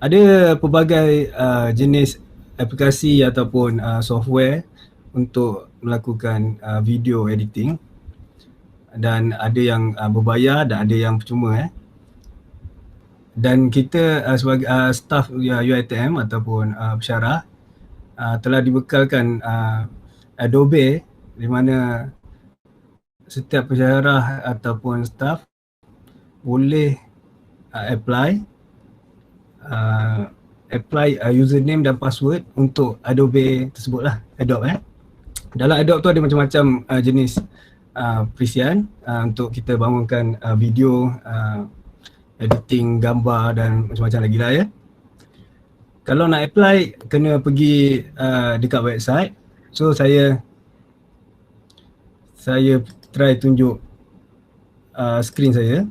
Ada pelbagai jenis aplikasi ataupun software untuk melakukan video editing, dan ada yang berbayar dan ada yang percuma. Dan kita sebagai staff UiTM ataupun pensyarah telah dibekalkan Adobe, di mana setiap pensyarah ataupun staff boleh apply username dan password untuk Adobe tersebutlah, Adobe. Dalam Adobe tu ada macam-macam jenis perisian untuk kita bangunkan video, editing gambar dan macam-macam lagi lah ya. Kalau nak apply kena pergi dekat website. So saya try tunjuk skrin saya.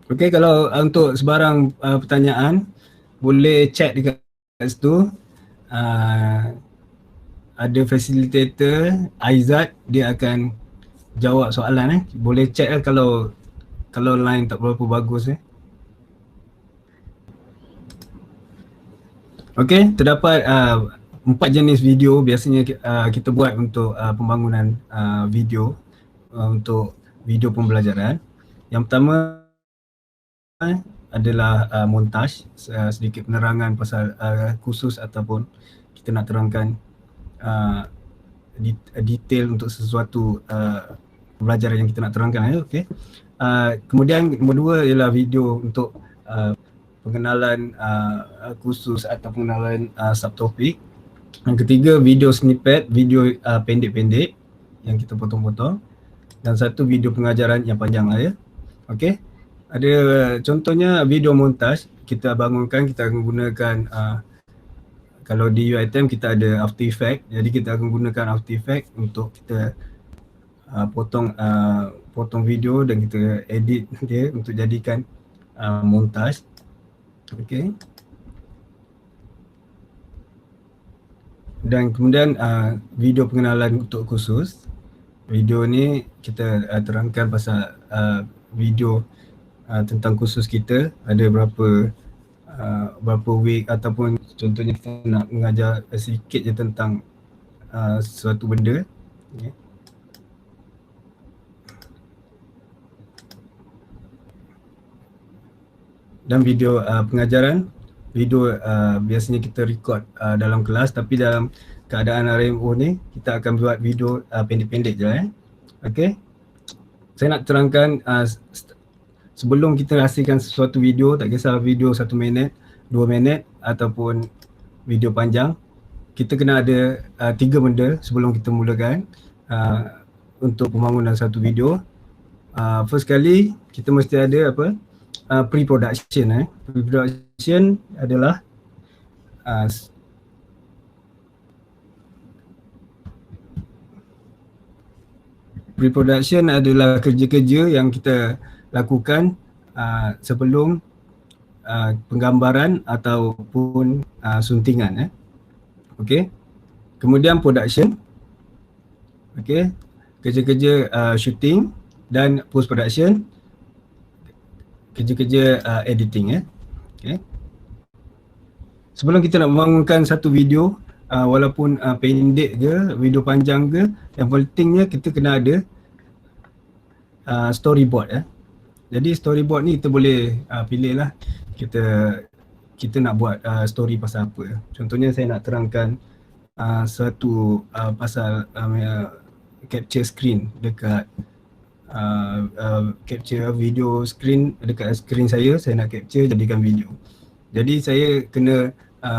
Okey, kalau untuk sebarang pertanyaan boleh chat dekat situ. Ada facilitator Aizat, dia akan jawab soalan. Boleh chat kalau line tak berapa bagus. Okey, terdapat 4 jenis video biasanya kita buat untuk pembangunan video untuk video pembelajaran. Yang pertama adalah montaj, sedikit penerangan pasal khusus ataupun kita nak terangkan detail untuk sesuatu pembelajaran yang kita nak terangkan. Okey. Kemudian nombor 2 ialah video untuk pengenalan khusus atau pengenalan subtopik. Yang ketiga video snippet, video pendek-pendek yang kita potong-potong, dan satu video pengajaran yang panjang lah ya. Okey. Ada contohnya video montaj kita bangunkan, kita akan gunakan kalau di UiTM kita ada After Effects, jadi kita akan gunakan After Effects untuk kita potong video dan kita edit dia untuk jadikan montaj. Okey. Dan kemudian video pengenalan untuk khusus. Video ni kita terangkan pasal video tentang khusus kita, ada berapa week, ataupun contohnya kita nak mengajar sedikit je tentang sesuatu benda. Okay. Dan video pengajaran, video biasanya kita record dalam kelas, tapi dalam keadaan RMO ni kita akan buat video pendek-pendek je Okey. Saya nak terangkan sebelum kita hasilkan sesuatu video, tak kisah video 1 minit, 2 minit ataupun video panjang, kita kena ada 3 benda sebelum kita mulakan untuk pembangunan satu video. First kali kita mesti ada pre-production. Pre-production adalah pre-production adalah kerja-kerja yang kita lakukan sebelum penggambaran ataupun suntingan. Okey. Kemudian production. Okey. Kerja-kerja shooting dan post production. Kerja-kerja editing. Okey. Sebelum kita nak membangunkan satu video, walaupun pendek ke, video panjang ke, yang pentingnya kita kena ada storyboard. Jadi storyboard ni kita boleh pilih lah, kita nak buat story pasal apa. Contohnya saya nak terangkan satu pasal capture screen dekat capture video screen dekat screen saya nak capture jadikan video. Jadi saya kena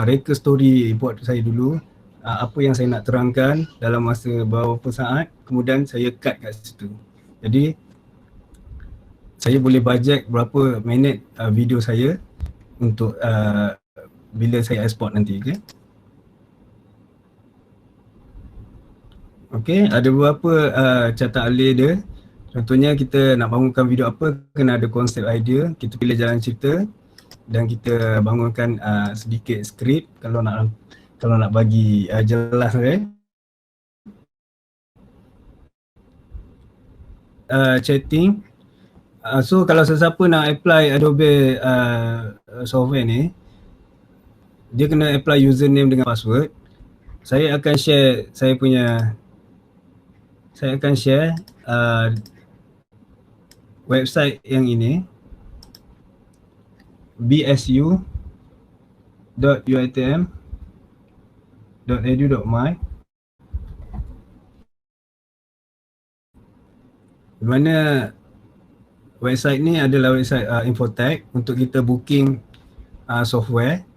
reka storyboard saya dulu, apa yang saya nak terangkan dalam masa beberapa saat, kemudian saya cut kat situ. Jadi saya boleh bajet berapa minit video saya untuk bila saya export nanti. Okey, ada beberapa catat alih dia. Contohnya kita nak bangunkan video apa, kena ada konsep idea, kita pilih jalan cerita dan kita bangunkan sedikit skrip kalau nak bagi jelas. Chatting, So kalau sesiapa nak apply Adobe software ni, dia kena apply username dengan password. Saya akan share website yang ini, bsu.uitm.edu.my, di mana website ni adalah website Infotech untuk kita booking software,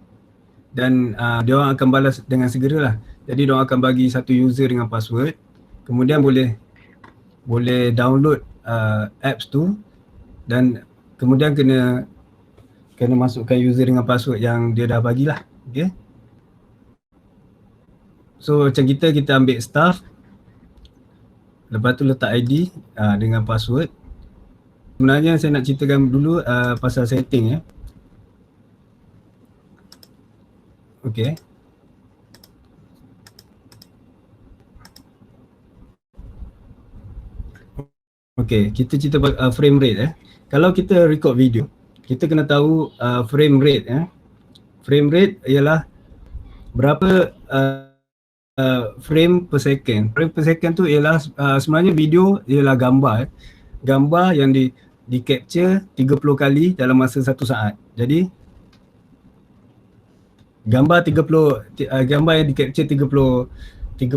dan dia orang akan balas dengan segeralah. Jadi dia orang akan bagi satu user dengan password, kemudian boleh download apps tu, dan kemudian kena masukkan user dengan password yang dia dah bagilah. Okay. So macam kita ambil staff, lepas tu letak ID dengan password. Sebenarnya saya nak ceritakan dulu pasal setting ya. Okay. Okay, kita cerita frame rate Kalau kita record video, kita kena tahu frame rate Frame rate ialah berapa frame per second. Frame per second tu ialah sebenarnya video ialah gambar yang di capture 30 kali dalam masa 1 saat. Jadi gambar yang di capture 30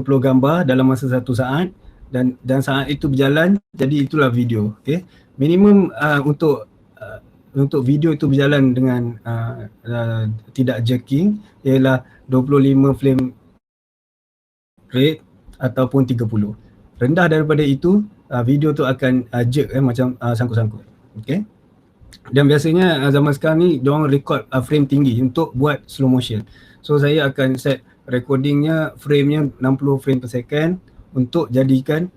gambar dalam masa 1 saat, dan saat itu berjalan, jadi itulah video. Okay. Minimum untuk video itu berjalan dengan tidak jerking ialah 25 frame rate ataupun 30. Rendah daripada itu, video tu akan jerk macam sangkut-sangkut. Okay. Dan biasanya zaman sekarang ni diorang record frame tinggi untuk buat slow motion. So saya akan set recordingnya, frame-nya 60 frame per second untuk jadikan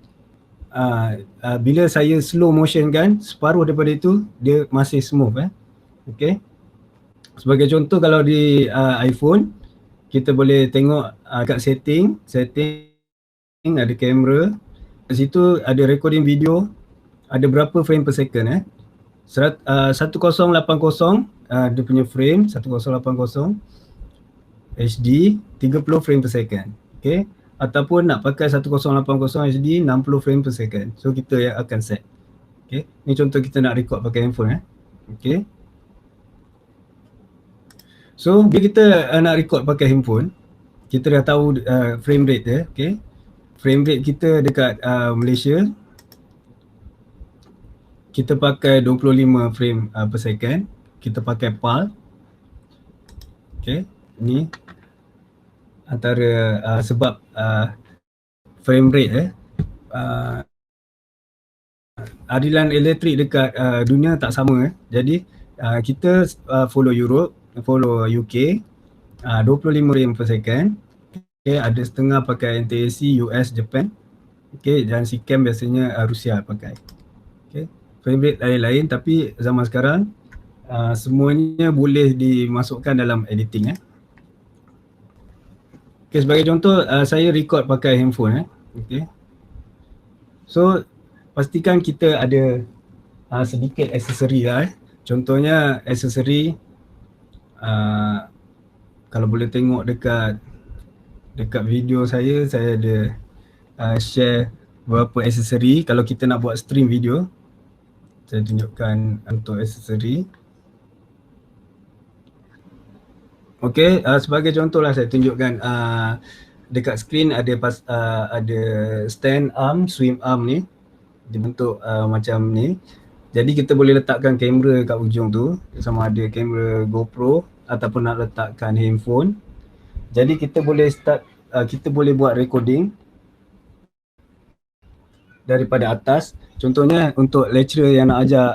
bila saya slow motion kan, separuh daripada itu dia masih smooth. Okay. Sebagai contoh, kalau di iPhone, kita boleh tengok kat setting ada kamera, kat situ ada recording video, ada berapa frame per second 1080 dia punya frame 1080 HD 30 frame per second. Okay. Ataupun nak pakai 1080 HD 60 frame per second. So kita yang akan set. Okay. Ni contoh kita nak record pakai handphone Okay. So bila kita nak record pakai handphone, kita dah tahu frame rate dia. Okay. Frame rate kita dekat Malaysia, kita pakai 25 frame per second. Kita pakai PAL. Okay. Ni antara sebab frame rate adilan elektrik dekat dunia tak sama Jadi kita follow Europe, follow UK 25 frame per second. Okay, ada setengah pakai NTSC, US, Japan. Okay, dan SICAM biasanya Rusia pakai. Okay, frame rate lain-lain, tapi zaman sekarang semuanya boleh dimasukkan dalam editing Okay, sebagai contoh saya record pakai handphone Okay. So pastikan kita ada sedikit aksesori Contohnya aksesori, kalau boleh tengok dekat video saya ada share beberapa aksesori kalau kita nak buat stream video. Saya tunjukkan untuk aksesori. Okay, sebagai contoh lah saya tunjukkan dekat screen ada stand arm, swim arm ni dibentuk macam ni. Jadi kita boleh letakkan kamera kat ujung tu, sama ada kamera GoPro ataupun nak letakkan handphone. Jadi kita boleh buat recording daripada atas. Contohnya untuk lecturer yang nak ajar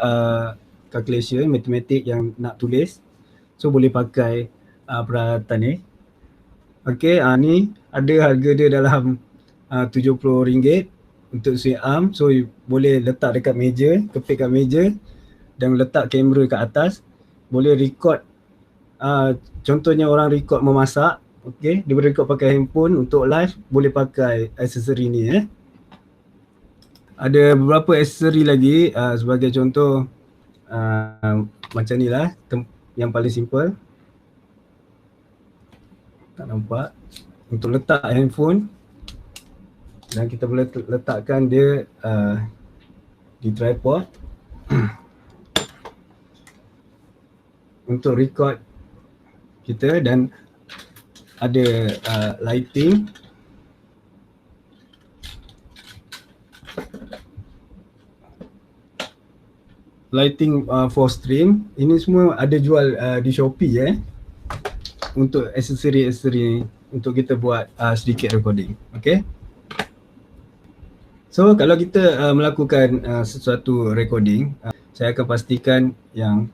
calculation, matematik yang nak tulis, so boleh pakai peralatan ni. Okay, ni ada harga dia dalam RM70 untuk swing arm. So boleh letak dekat meja, kepit kat meja dan letak kamera kat atas. Boleh record, contohnya orang record memasak. Okay, dia boleh record pakai handphone. Untuk live boleh pakai aksesori ni Ada beberapa aksesori lagi, sebagai contoh macam ni lah yang paling simple. Tak nampak. Untuk letak handphone, dan kita boleh letakkan dia di tripod untuk record kita, dan ada lighting. Lighting for stream. Ini semua ada jual di Shopee untuk aksesori-aksesori untuk kita buat sedikit recording. Okay. So kalau kita melakukan sesuatu recording, saya akan pastikan yang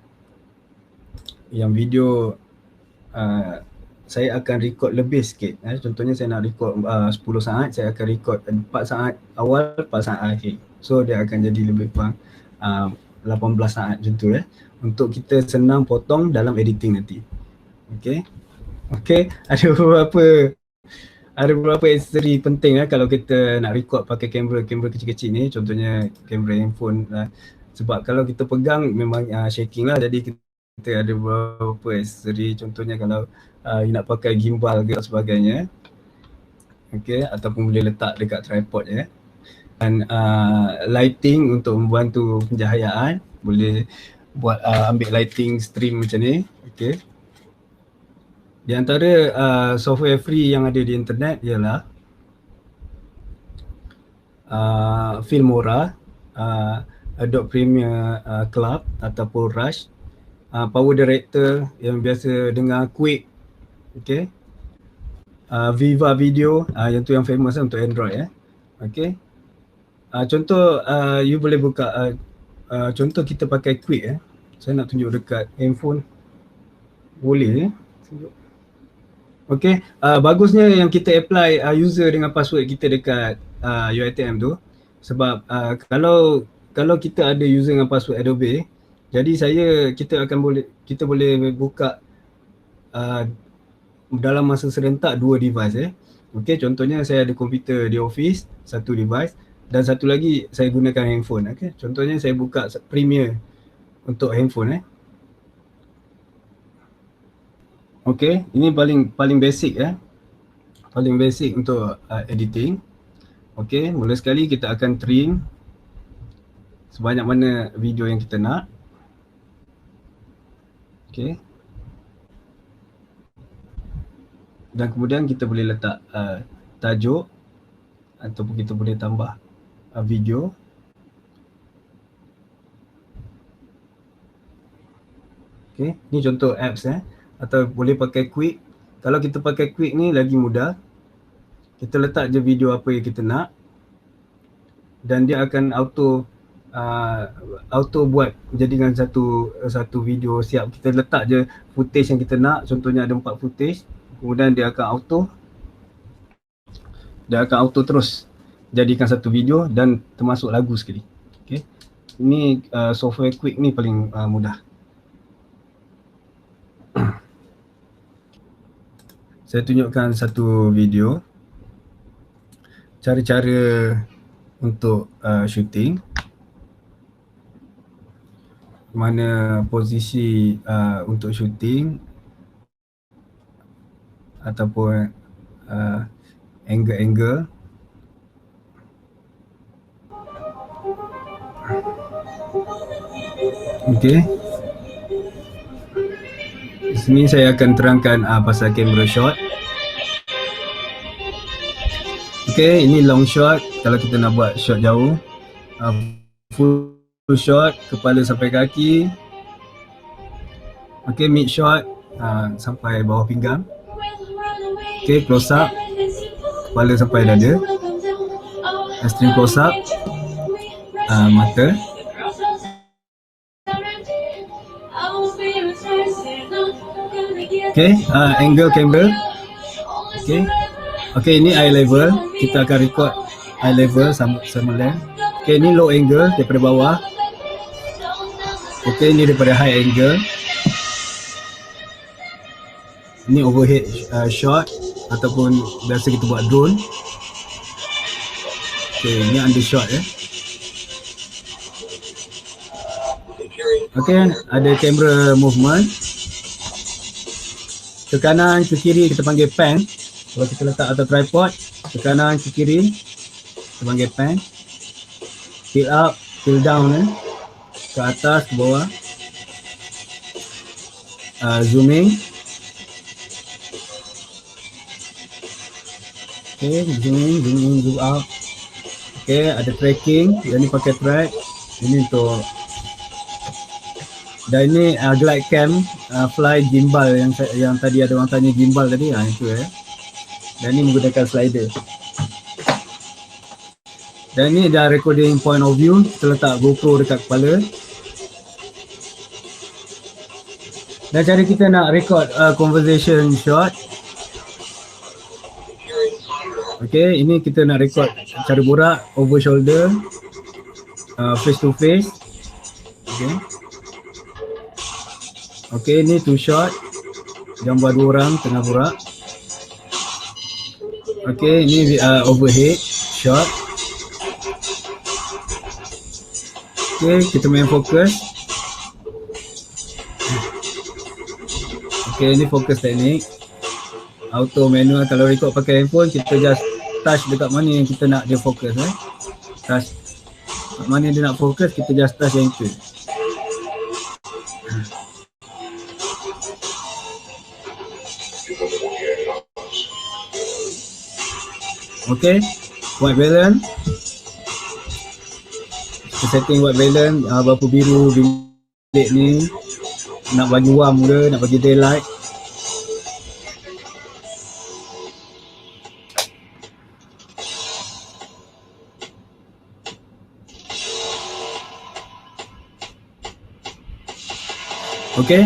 video saya akan record lebih sikit. Contohnya saya nak record 10 saat, saya akan record 4 saat awal, 4 saat akhir. So dia akan jadi lebih kurang 18 saat macam tu untuk kita senang potong dalam editing nanti. Okay. Ada beberapa aksesori penting kalau kita nak record pakai kamera kecil-kecil ni, contohnya kamera handphone lah. Sebab kalau kita pegang memang shaking lah, jadi kita ada beberapa aksesori, contohnya kalau you nak pakai gimbal ke sebagainya, ataupun boleh letak dekat tripod dan lighting untuk membantu pencahayaan, boleh buat ambil lighting stream macam ni. Di antara software free yang ada di internet ialah Filmora, Adobe Premiere Club ataupun Rush, Power Director yang biasa dengar, Quick, Viva Video, yang tu yang famous untuk Android. Contoh you boleh buka contoh kita pakai Quick. Saya nak tunjuk dekat handphone, boleh tunjuk. Bagusnya yang kita apply user dengan password kita dekat UiTM tu, sebab kalau kita ada user dengan password Adobe, jadi kita boleh buka dalam masa serentak 2 device. Contohnya saya ada komputer di office, 1 device, dan satu lagi saya gunakan handphone. Contohnya saya buka Premiere untuk handphone. Ini paling basic paling basic untuk editing. Mula sekali kita akan trim sebanyak mana video yang kita nak. Dan kemudian kita boleh letak tajuk, ataupun kita boleh tambah video. Ni contoh apps atau boleh pakai Quick. Kalau kita pakai Quick ni lagi mudah. Kita letak je video apa yang kita nak, dan dia akan auto buat jadikan satu video siap. Kita letak je footage yang kita nak, contohnya ada 4 footage, kemudian dia akan auto terus jadikan satu video dan termasuk lagu sekali. Ini software Quick ni paling mudah. Saya tunjukkan satu video cara-cara untuk shooting, mana posisi untuk shooting ataupun angle-angle. Di sini saya akan terangkan pasal camera shot. Ini long shot kalau kita nak buat shot jauh. Full shot kepala sampai kaki. Mid shot sampai bawah pinggang. Close up kepala sampai dada. Extreme close up mata. Angle camera. Ini eye level. Kita akan record eye level sama length. Ini low angle daripada bawah. Ini daripada high angle. Ini overhead shot ataupun biasa kita buat drone. Ini undershot Okay, ada kamera movement. Ke kanan, ke kiri kita panggil pan. Kalau kita letak atas tripod, ke kanan, ke kiri kita panggil pan. Tilt up, tilt down, ke atas, ke bawah. Zooming. Okay, zoom in, zoom out. Okay, ada tracking. Yang ni pakai track. Ini untuk, dan ini glide cam, fly gimbal yang tadi ada orang tanya gimbal tadi, itu dan ini menggunakan slider. Dan ini dah recording point of view, kita letak GoPro dekat kepala. Dan cara kita nak record conversation shot. Okay, ini kita nak record cara borak, over shoulder, face to face. Okay. Okay, ni two shot. Gambar dua orang tengah borak. Okay, ini overhead shot. Okay, kita main fokus. Okay, ini fokus teknik. Auto manual. Kalau record pakai handphone, kita just touch dekat mana yang kita nak dia fokus. Touch mana dia nak fokus, kita just touch yang itu. Okay, white balance. Kita setting white balance, berapa biru bilik ni, nak bagi warm ke, nak bagi daylight. Okay,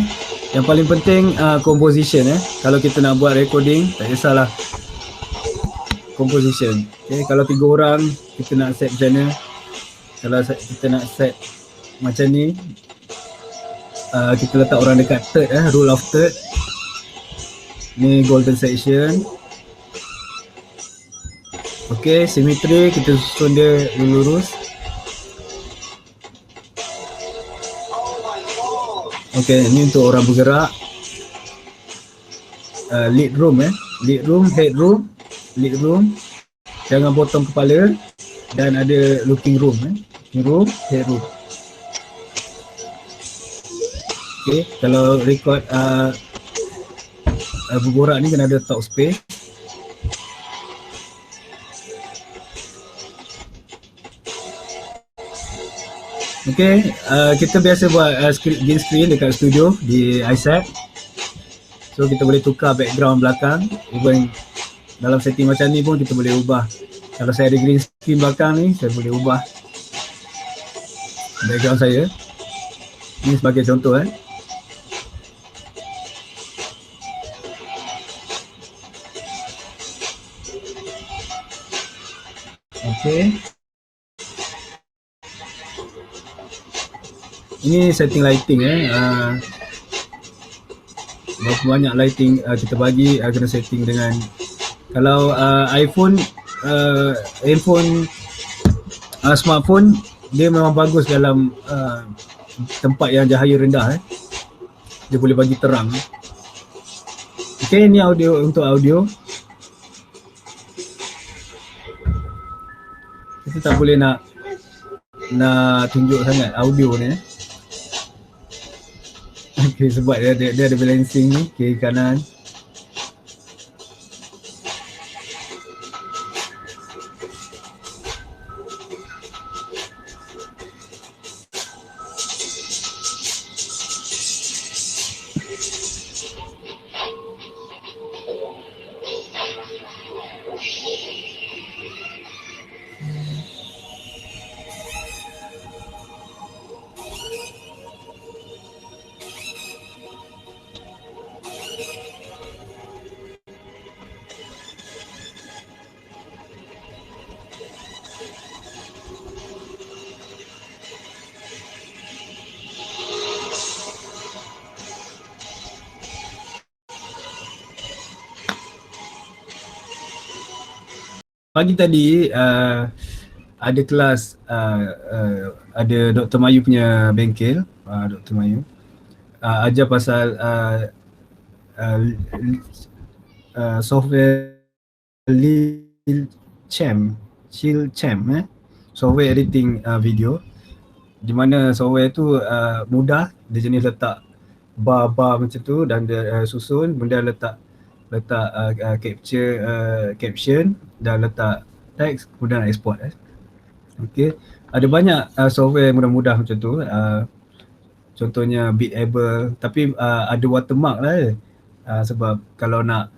yang paling penting composition. Kalau kita nak buat recording, tak kisahlah composition. Okay, kalau 3 orang kita nak set macam mana. Kalau kita nak set macam ni, kita letak orang dekat third, rule of third. Ni golden section. Okay, symmetry kita susun dia lurus. Okay, ni untuk orang bergerak. Lead room, lead room, head room, lead room, jangan potong kepala, dan ada looking room, looking room, head room. Okay, kalau record berborak ni kena ada talk space. Okay, kita biasa buat green screen dekat studio di iSet. So kita boleh tukar background belakang. Even dalam setting macam ni pun kita boleh ubah. Kalau saya ada green screen belakang ni, saya boleh ubah background saya. Ini sebagai contoh. Okay. Ini setting lighting. Berapa banyak lighting kita bagi, kena setting dengan, kalau iPhone, handphone, smartphone, dia memang bagus dalam tempat yang cahaya rendah. Dia boleh bagi terang. Okay, ni audio, untuk audio. Kita tak boleh nak tunjuk sangat audio ni. Okay, sebab dia ada balancing ni, kiri kanan. Pagi tadi ada kelas ada Dr. Mayu punya bengkel, Dr. Mayu ajar pasal uh, software Lilcam, software editing video, di mana software tu mudah, dia jenis letak bar-bar macam tu dan dia susun, kemudian letak capture caption dan letak teks, kemudian export. Okey, ada banyak software mudah-mudah macam tu, contohnya Bitable, tapi ada watermark lah sebab kalau nak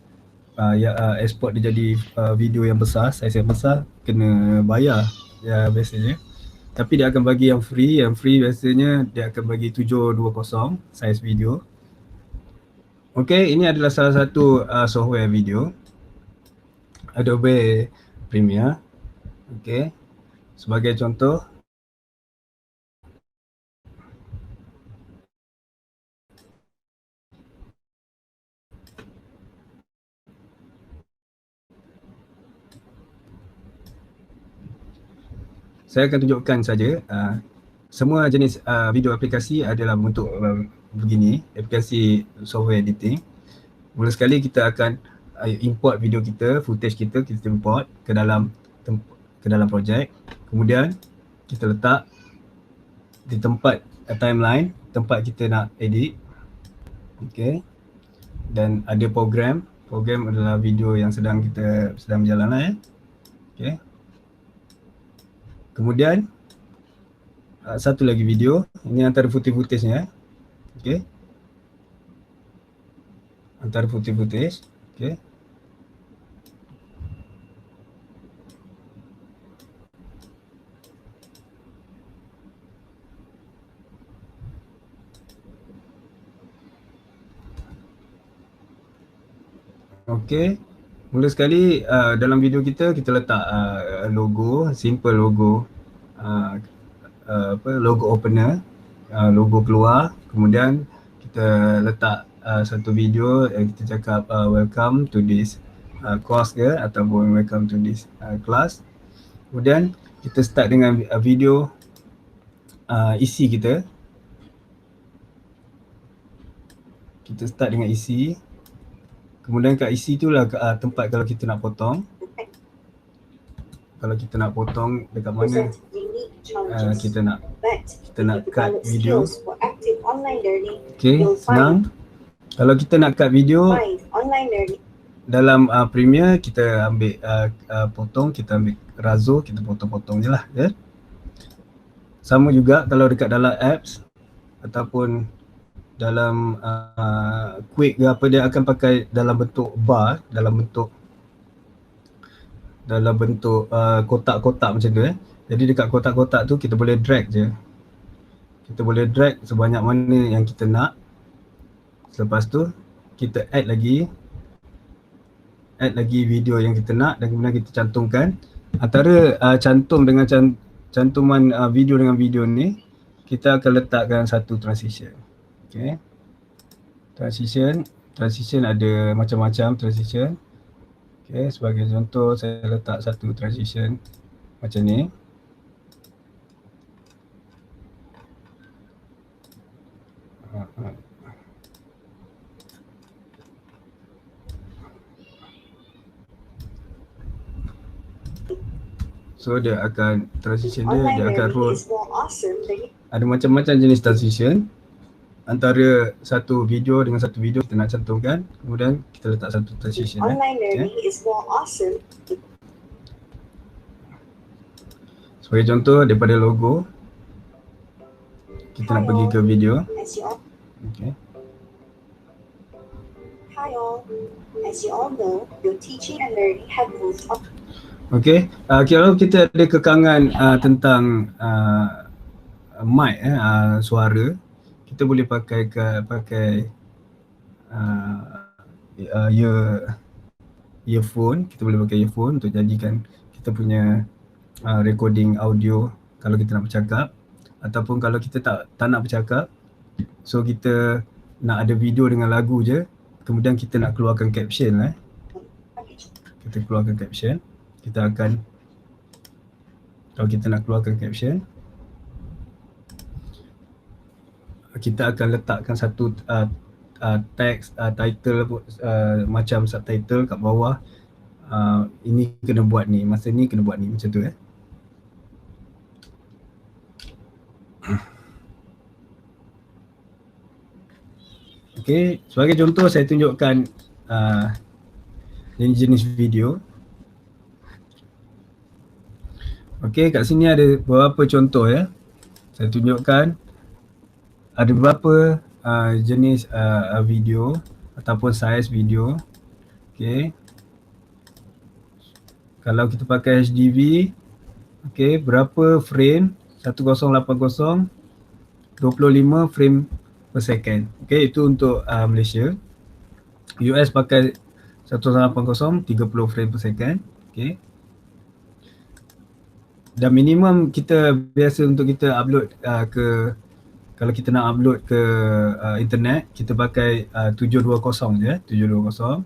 export dia jadi video yang besar, saiz yang besar, kena bayar ya biasanya. Tapi dia akan bagi yang free biasanya dia akan bagi 720 saiz video. Okey, ini adalah salah satu software video, Adobe Premiere. Okey, sebagai contoh, saya akan tunjukkan saja semua jenis video aplikasi adalah bentuk begini, aplikasi software editing. Mula sekali kita akan import video kita, footage kita import ke dalam projek. Kemudian kita letak di tempat timeline, tempat kita nak edit. Okey. Dan ada program adalah video yang sedang berjalan lah Okey. Kemudian satu lagi video, ini antara footage-nya. Okey. Antara footage. Okey. Okey. Mula sekali dalam video kita letak logo, simple logo, logo opener, logo keluar. Kemudian kita letak satu video yang kita cakap welcome to this course ke ataupun welcome to this class. Kemudian kita start dengan video isi kita. Kita start dengan isi. Kemudian kat isi itulah tempat kalau kita nak potong. Kalau kita nak potong dekat mana kita nak cut video. Okey, senang. Kalau kita nak cut video dalam Premiere, kita ambil potong, kita ambil razor, kita potong-potong je lah ya. Sama juga kalau dekat dalam apps ataupun dalam Quick ke apa, dia akan pakai dalam bentuk bar, dalam bentuk kotak-kotak macam tu Jadi dekat kotak-kotak tu kita boleh drag je. Kita boleh drag sebanyak mana yang kita nak. Selepas tu kita add lagi video yang kita nak dan kemudian kita cantumkan. Antara cantum dengan cantuman video dengan video ni, kita akan letakkan satu transition. Okay. Transition ada macam-macam transition. Okay, sebagai contoh saya letak satu transition macam ni. So dia akan transition dia akan roll. Ada macam-macam jenis transition. Antara satu video dengan satu video kita nak cantumkan, kemudian kita letak satu transition. Online learning is more awesome. Sebagai contoh daripada logo, kita nak pergi ke video. Okay. Hi all. As you all know, your teaching and learning have moved up. Okay, kalau kita ada kekangan tentang mic, suara, kita boleh pakai earphone. Kita boleh pakai earphone untuk jadikan kita punya recording audio kalau kita nak bercakap, ataupun kalau kita tak nak bercakap, so kita nak ada video dengan lagu je, kemudian kita nak keluarkan caption kita keluarkan caption, kita akan Kalau kita nak keluarkan caption, kita akan letakkan satu teks, title, macam subtitle kat bawah. Ini kena buat ni, masa ni kena buat ni, macam tu Okay, sebagai contoh saya tunjukkan jenis video. Okay, kat sini ada beberapa contoh ya. Saya tunjukkan ada beberapa jenis video ataupun size video. Okay, kalau kita pakai HDV, okay, berapa frame? 1080 25 frame per second. Okay, itu untuk Malaysia. US pakai 1080 30 frame per second. Okay, dan minimum kita biasa untuk kita upload kalau kita nak upload ke internet, kita pakai 720 je, 720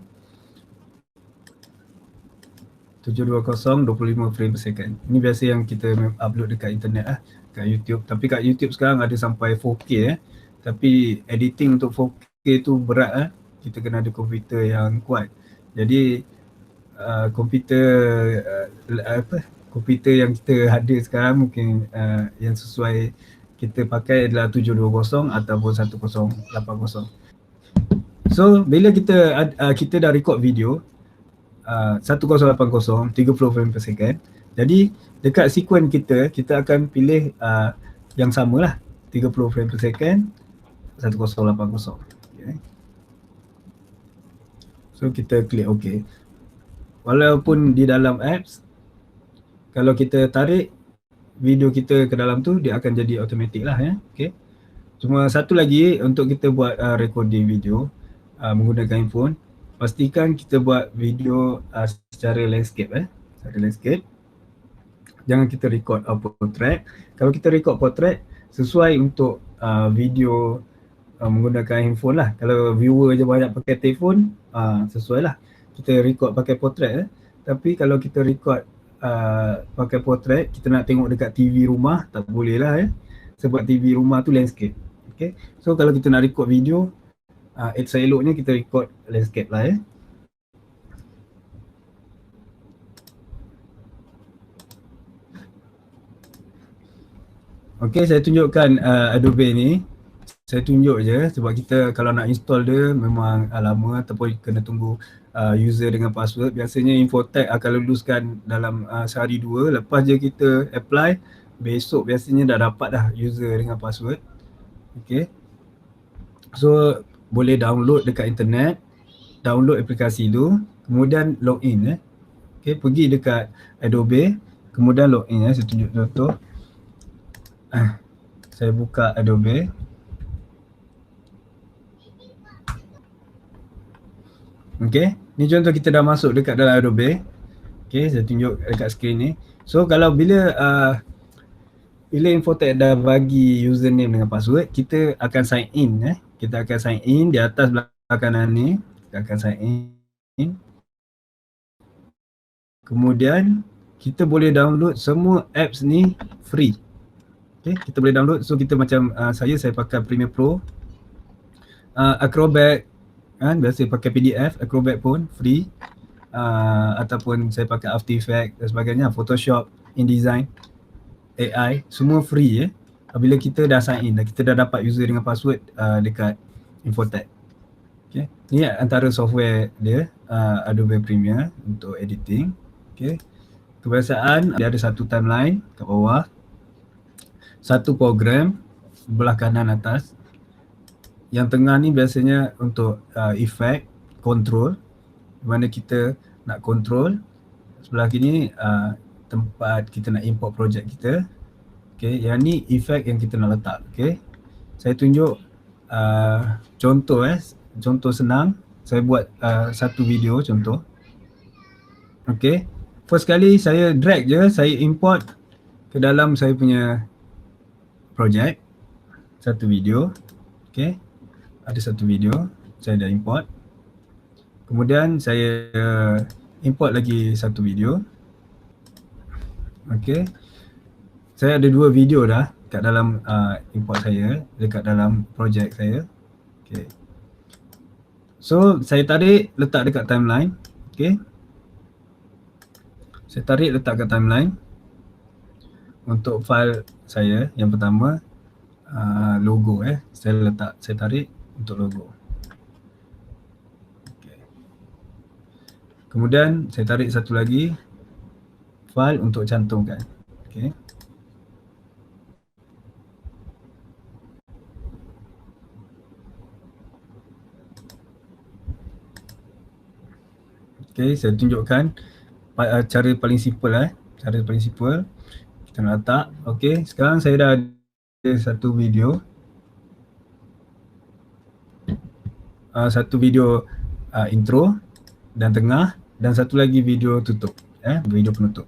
25 frame per second. Ini biasa yang kita upload dekat internet kat YouTube. Tapi kat YouTube sekarang ada sampai 4K tapi editing untuk 4K tu berat kita kena ada komputer yang kuat. Jadi komputer yang kita ada sekarang mungkin yang sesuai kita pakai adalah 720 ataupun 1080. So bila kita dah record video 1080 30 frame per second, jadi dekat sequence kita akan pilih yang samalah 30 frame per second 1080. Okay. So kita klik OK. Walaupun di dalam apps, kalau kita tarik video kita ke dalam tu, dia akan jadi automatic lah ya. Okay. Cuma satu lagi untuk kita buat recording video menggunakan handphone, pastikan kita buat video secara landscape secara landscape. Jangan kita record portrait. Kalau kita record portrait, sesuai untuk video menggunakan handphone lah. Kalau viewer je banyak pakai telefon, sesuai lah kita record pakai portrait Tapi kalau kita record pakai portrait, kita nak tengok dekat TV rumah, tak boleh lah sebab TV rumah tu landscape. Okay. So kalau kita nak record video, eloknya kita record landscape lah Okay, saya tunjukkan Adobe ni. Saya tunjuk je sebab kita kalau nak install dia memang lama ataupun kena tunggu user dengan password. Biasanya Infotech akan luluskan dalam sehari dua. Lepas je kita apply, besok biasanya dah dapat dah user dengan password. Okay. So boleh download dekat internet, download aplikasi tu, kemudian login Okay, pergi dekat Adobe, kemudian login Saya tunjuk contoh. Saya buka Adobe. Okay, ni contoh kita dah masuk dekat dalam Adobe. Okay, saya tunjuk dekat skrin ni. So kalau bila Infotech dah bagi username dengan password, kita akan sign in Kita akan sign in di atas belah kanan ni. Kita akan sign in. Kemudian kita boleh download semua apps ni free. Okay, kita boleh download. So kita macam saya pakai Premiere Pro, Acrobat biasa pakai PDF, Acrobat pun free, ataupun saya pakai After Effects dan sebagainya, Photoshop, InDesign, AI, semua free bila kita dah sign in, kita dah dapat user dengan password dekat Infotech. Okay. Ni antara software dia, Adobe Premiere untuk editing. Okay. Kebiasaan dia ada satu timeline kat bawah, satu program sebelah kanan atas. Yang tengah ni biasanya untuk effect, control, di mana kita nak control. Sebelah kini tempat kita nak import projek kita. Okay, yang ni effect yang kita nak letak. Okay, saya tunjuk contoh contoh senang. Saya buat satu video contoh. Okay, first kali saya drag je, saya import ke dalam saya punya projek satu video. Okay, ada satu video saya dah import. Kemudian saya import lagi satu video. Okay, saya ada 2 video dah kat dalam import saya, dekat dalam projek saya. Okay. So saya tarik letak dekat timeline. Okay. Saya tarik letak kat timeline. Untuk file saya yang pertama logo saya tarik untuk logo. Okay. Kemudian saya tarik satu lagi file untuk cantumkan. Okay. Okay, saya tunjukkan cara paling simple cara paling simple kita nak letak. Okay, sekarang saya dah ada satu video intro dan tengah dan satu lagi video tutup, video penutup.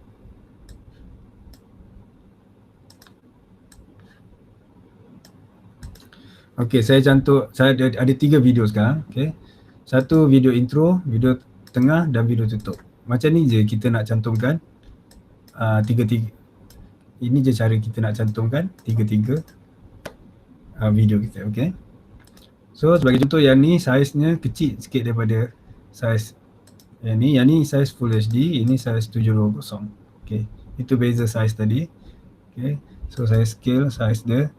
Okay, saya ada 3 video sekarang. Okay, satu video intro, video tengah dan video tutup. Macam ni je kita nak cantumkan tiga-tiga. Ini je cara kita nak cantumkan tiga-tiga video kita. Okay. So sebagai contoh, yang ni saiznya kecil sikit daripada saiz yang ni saiz Full HD, ini saiz 720. Okay, itu beza saiz tadi. Okay, so saya scale saiz dia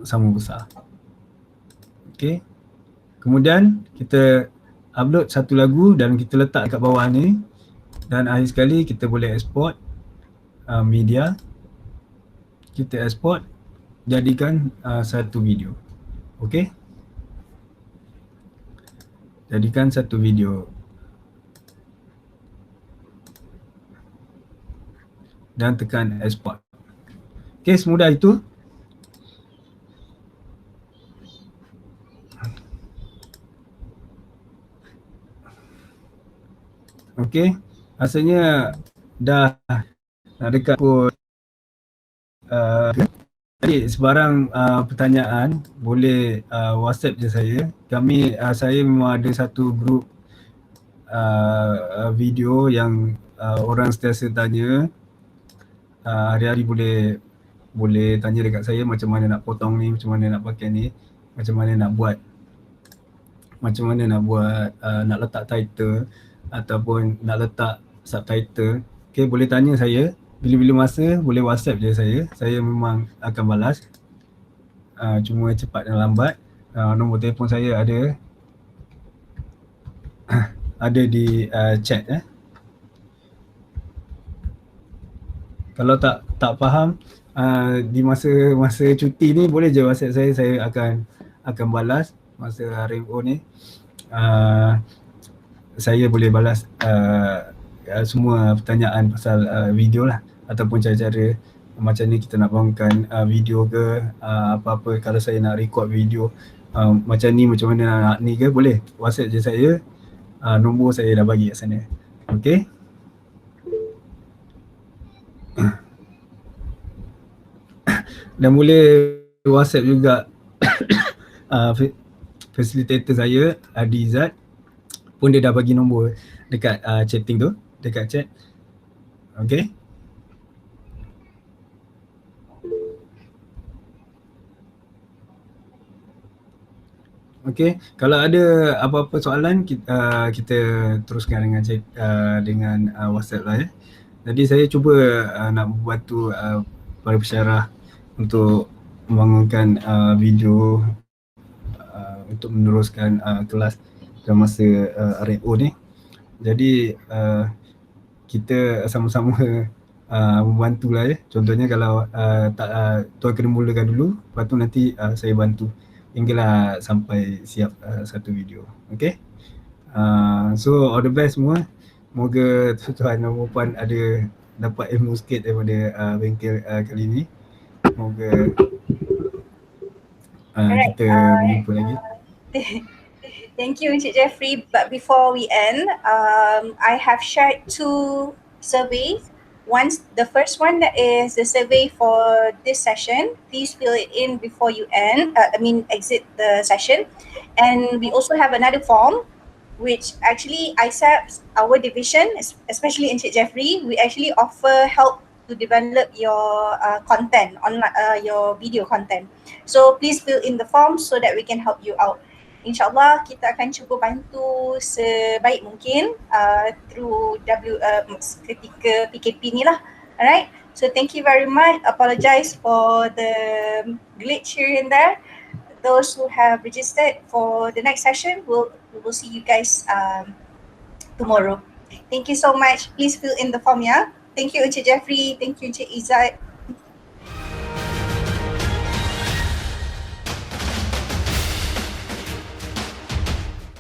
sama besar. Okay, kemudian kita upload satu lagu dan kita letak kat bawah ni, dan akhir sekali kita boleh export media. Kita export jadikan satu video. Okey, jadikan satu video dan tekan export. Okey, semudah itu. Okey, rasanya dah nak dekat pukul jadi sebarang pertanyaan boleh WhatsApp je saya. Saya memang ada satu grup video yang orang sentiasa tanya. Hari-hari boleh tanya dekat saya macam mana nak potong ni, macam mana nak pakai ni, macam mana nak buat nak letak title ataupun nak letak subtitle. Okay, boleh tanya saya bila-bila masa, boleh WhatsApp je saya memang akan balas. Cuma cepat dan lambat. Nombor telefon saya ada di chat. Kalau tak faham di masa cuti ni, boleh je WhatsApp saya akan balas. Masa hari ni saya boleh balas semua pertanyaan pasal video lah, ataupun cara-cara macam ni kita nak bangunkan video ke, apa-apa. Kalau saya nak record video macam mana nak ni ke, boleh WhatsApp je saya. Nombor saya dah bagi kat sana. Okay. Dan boleh WhatsApp juga facilitator saya, Adizat pun dia dah bagi nombor dekat chatting tu, dekat chat. Okay. Okay, kalau ada apa-apa soalan kita teruskan dengan chat, dengan WhatsApp lah. Jadi saya cuba nak membantu para pesyarah untuk membangunkan video untuk meneruskan kelas dalam masa RMO ni. Jadi kita sama-sama membantu lah. Contohnya kalau tuan kena mulakan dulu, lepas tu nanti saya bantu hinggalah sampai siap satu video. Okay. So all the best semua. Moga tuan dan puan ada dapat ilmu sikit daripada bengkel kali ni. Moga kita berjumpa lagi. Thank you Encik Jeffrey. But before we end, I have shared 2 surveys. The first one that is the survey for this session. Please fill it in before you exit the session. And we also have another form, which actually ISAP, our division, especially Encik Jeffrey, we actually offer help to develop your content, online, your video content. So please fill in the form so that we can help you out. InsyaAllah kita akan cuba bantu sebaik mungkin through ketika PKP ni lah. Alright, so thank you very much. Apologize for the glitch here and there. Those who have registered for the next session, we will see you guys tomorrow. Thank you so much. Please fill in the form, yeah. Thank you Encik Jeffrey. Thank you Encik Izzat.